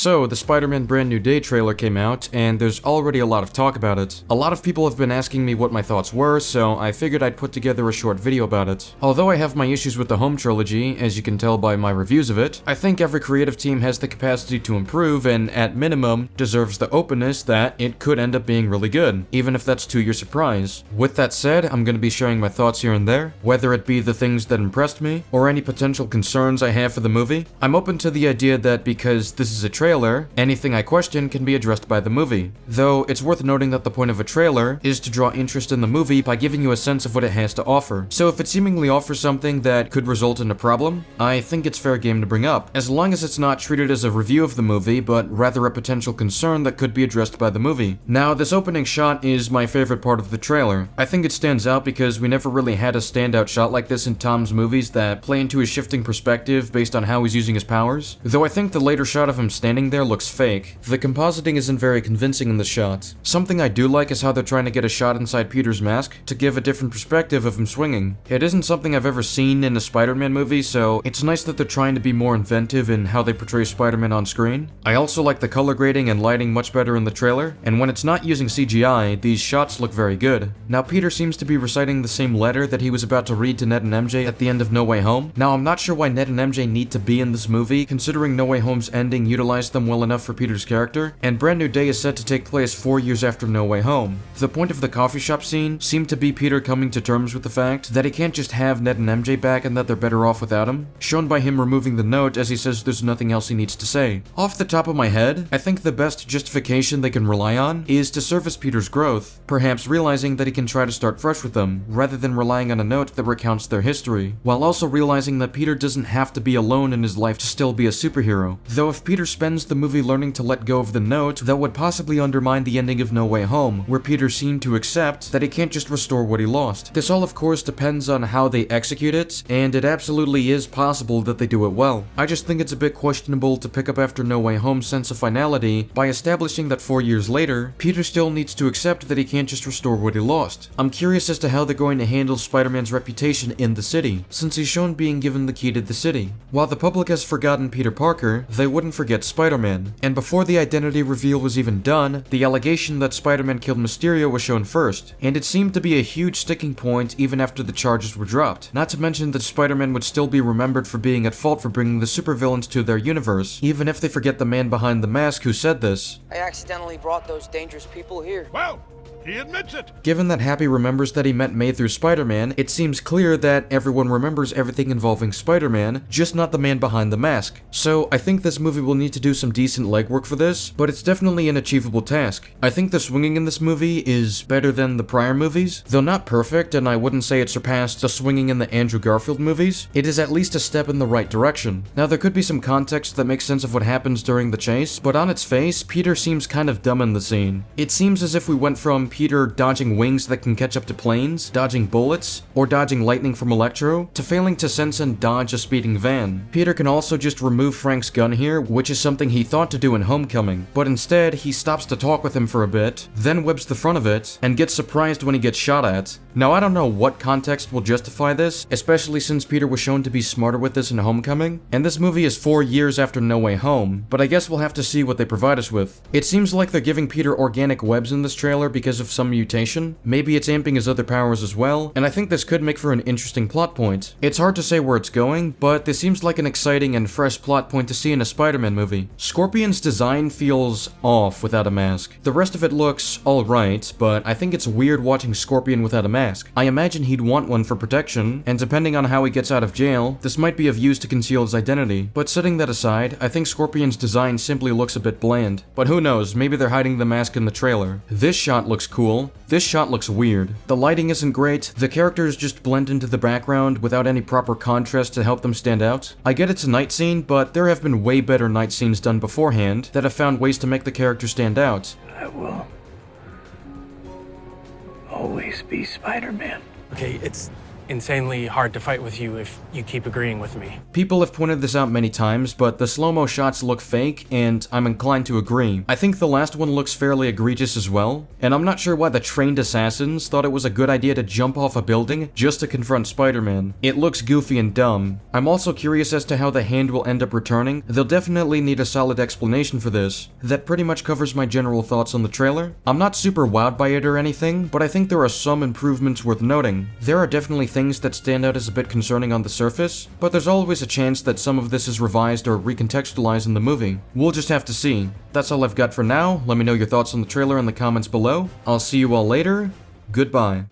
So, the Spider-Man Brand New Day trailer came out, and there's already a lot of talk about it. A lot of people have been asking me what my thoughts were, so I figured I'd put together a short video about it. Although I have my issues with the Home trilogy, as you can tell by my reviews of it, I think every creative team has the capacity to improve and, at minimum, deserves the openness that it could end up being really good, even if that's to your surprise. With that said, I'm going to be sharing my thoughts here and there, whether it be the things that impressed me, or any potential concerns I have for the movie. I'm open to the idea that because this is a trailer, anything I question can be addressed by the movie. Though, it's worth noting that the point of a trailer is to draw interest in the movie by giving you a sense of what it has to offer. So if it seemingly offers something that could result in a problem, I think it's fair game to bring up, as long as it's not treated as a review of the movie, but rather a potential concern that could be addressed by the movie. Now, this opening shot is my favorite part of the trailer. I think it stands out because we never really had a standout shot like this in Tom's movies that play into his shifting perspective based on how he's using his powers. Though I think the later shot of him standing there looks fake. The compositing isn't very convincing in the shot. Something I do like is how they're trying to get a shot inside Peter's mask to give a different perspective of him swinging. It isn't something I've ever seen in a Spider-Man movie, so it's nice that they're trying to be more inventive in how they portray Spider-Man on screen. I also like the color grading and lighting much better in the trailer, and when it's not using CGI, these shots look very good. Now, Peter seems to be reciting the same letter that he was about to read to Ned and MJ at the end of No Way Home. Now, I'm not sure why Ned and MJ need to be in this movie, considering No Way Home's ending utilized them well enough for Peter's character, and Brand New Day is set to take place 4 years after No Way Home. The point of the coffee shop scene seemed to be Peter coming to terms with the fact that he can't just have Ned and MJ back and that they're better off without him, shown by him removing the note as he says there's nothing else he needs to say. Off the top of my head, I think the best justification they can rely on is to surface Peter's growth, perhaps realizing that he can try to start fresh with them, rather than relying on a note that recounts their history, while also realizing that Peter doesn't have to be alone in his life to still be a superhero. Though if Peter spends the movie learning to let go of the note, that would possibly undermine the ending of No Way Home, where Peter seemed to accept that he can't just restore what he lost. This all of course depends on how they execute it, and it absolutely is possible that they do it well. I just think it's a bit questionable to pick up after No Way Home's sense of finality by establishing that 4 years later, Peter still needs to accept that he can't just restore what he lost. I'm curious as to how they're going to handle Spider-Man's reputation in the city, since he's shown being given the key to the city. While the public has forgotten Peter Parker, they wouldn't forget Spider-Man. And before the identity reveal was even done, the allegation that Spider-Man killed Mysterio was shown first, and it seemed to be a huge sticking point even after the charges were dropped. Not to mention that Spider-Man would still be remembered for being at fault for bringing the supervillains to their universe, even if they forget the man behind the mask who said this. I accidentally brought those dangerous people here. Well, he admits it. Given that Happy remembers that he met May through Spider-Man, it seems clear that everyone remembers everything involving Spider-Man, just not the man behind the mask. So I think this movie will need to do some decent legwork for this, but it's definitely an achievable task. I think the swinging in this movie is better than the prior movies, though not perfect, and I wouldn't say it surpassed the swinging in the Andrew Garfield movies. It is at least a step in the right direction. Now, there could be some context that makes sense of what happens during the chase, but on its face, Peter seems kind of dumb in the scene. It seems as if we went from Peter dodging wings that can catch up to planes, dodging bullets, or dodging lightning from Electro, to failing to sense and dodge a speeding van. Peter can also just remove Frank's gun here, which is something he thought to do in Homecoming, but instead he stops to talk with him for a bit, then whips the front of it, and gets surprised when he gets shot at. Now, I don't know what context will justify this, especially since Peter was shown to be smarter with this in Homecoming, and this movie is 4 years after No Way Home, but I guess we'll have to see what they provide us with. It seems like they're giving Peter organic webs in this trailer because of some mutation. Maybe it's amping his other powers as well, and I think this could make for an interesting plot point. It's hard to say where it's going, but this seems like an exciting and fresh plot point to see in a Spider-Man movie. Scorpion's design feels off without a mask. The rest of it looks alright, but I think it's weird watching Scorpion without a mask. I imagine he'd want one for protection, and depending on how he gets out of jail, this might be of use to conceal his identity. But setting that aside, I think Scorpion's design simply looks a bit bland. But who knows, maybe they're hiding the mask in the trailer. This shot looks cool. This shot looks weird. The lighting isn't great, the characters just blend into the background without any proper contrast to help them stand out. I get it's a night scene, but there have been way better night scenes done beforehand that have found ways to make the character stand out. I will always be Spider-Man. Okay, it's insanely hard to fight with you if you keep agreeing with me. People have pointed this out many times, but the slow-mo shots look fake, and I'm inclined to agree. I think the last one looks fairly egregious as well, and I'm not sure why the trained assassins thought it was a good idea to jump off a building just to confront Spider-Man. It looks goofy and dumb. I'm also curious as to how the hand will end up returning. They'll definitely need a solid explanation for this. That pretty much covers my general thoughts on the trailer. I'm not super wowed by it or anything, but I think there are some improvements worth noting. There are definitely things that stand out as a bit concerning on the surface, but there's always a chance that some of this is revised or recontextualized in the movie. We'll just have to see. That's all I've got for now. Let me know your thoughts on the trailer in the comments below. I'll see you all later. Goodbye.